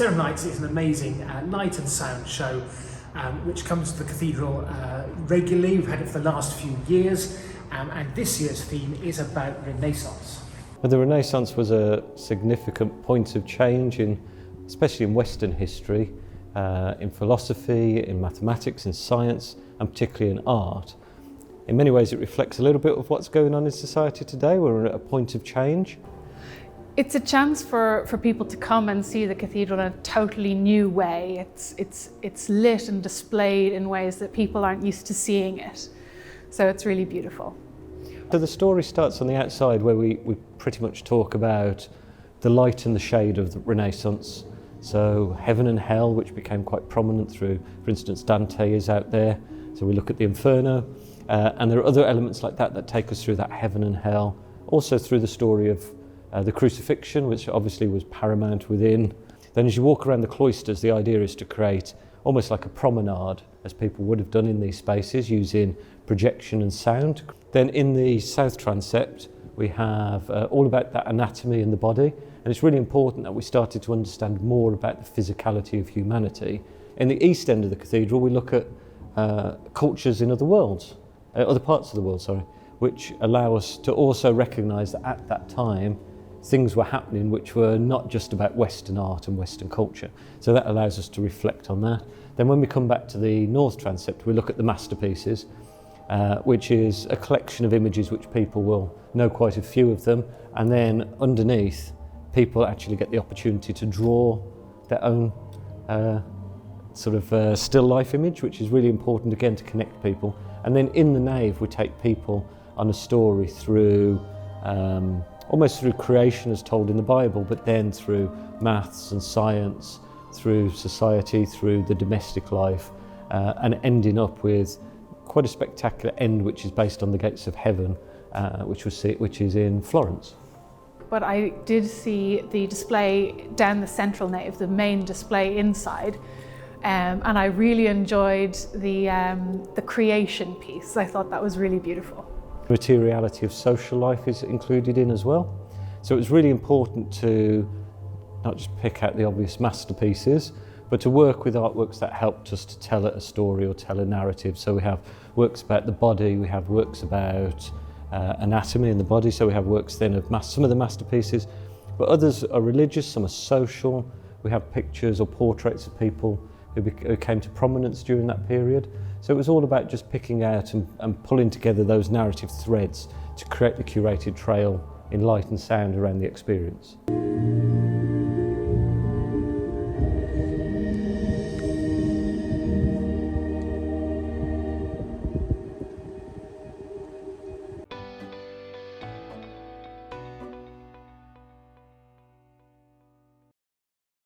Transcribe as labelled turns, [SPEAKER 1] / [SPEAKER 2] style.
[SPEAKER 1] Sarum Nights is an amazing light and sound show which comes to the cathedral regularly. We've had it for the last few years, and this year's theme is about Renaissance.
[SPEAKER 2] Well, the Renaissance was a significant point of change, especially in Western history, in philosophy, in mathematics, in science, and particularly in art. In many ways it reflects a little bit of what's going on in society today. We're at a point of change.
[SPEAKER 3] It's a chance for people to come and see the cathedral in a totally new way. It's lit and displayed in ways that people aren't used to seeing it. So it's really beautiful.
[SPEAKER 2] So the story starts on the outside, where we pretty much talk about the light and the shade of the Renaissance. So heaven and hell, which became quite prominent through, for instance, Dante is out there. So we look at the Inferno, and there are other elements like that take us through that heaven and hell. Also through the story of the crucifixion, which obviously was paramount within. Then as you walk around the cloisters, the idea is to create almost like a promenade, as people would have done in these spaces, using projection and sound. Then in the south transept, we have all about that anatomy in the body, and it's really important that we started to understand more about the physicality of humanity. In the east end of the cathedral, we look at cultures in other parts of the world, which allow us to also recognise that at that time, things were happening which were not just about Western art and Western culture. So that allows us to reflect on that. Then when we come back to the north transept, we look at the masterpieces, which is a collection of images which people will know quite a few of them. And then underneath, people actually get the opportunity to draw their own still life image, which is really important again to connect people. And then in the nave, we take people on a story through almost through creation as told in the Bible, but then through maths and science, through society, through the domestic life, and ending up with quite a spectacular end, which is based on the gates of heaven, which is in Florence.
[SPEAKER 3] But I did see the display down the central nave, the main display inside, and I really enjoyed the creation piece. I thought that was really beautiful.
[SPEAKER 2] Materiality of social life is included in as well. So it's really important to not just pick out the obvious masterpieces, but to work with artworks that helped us to tell a story or tell a narrative. So we have works about the body, we have works about anatomy in the body, so we have works then of some of the masterpieces, but others are religious, some are social. We have pictures or portraits of people who came to prominence during that period. So it was all about just picking out and pulling together those narrative threads to create the curated trail in light and sound around the experience.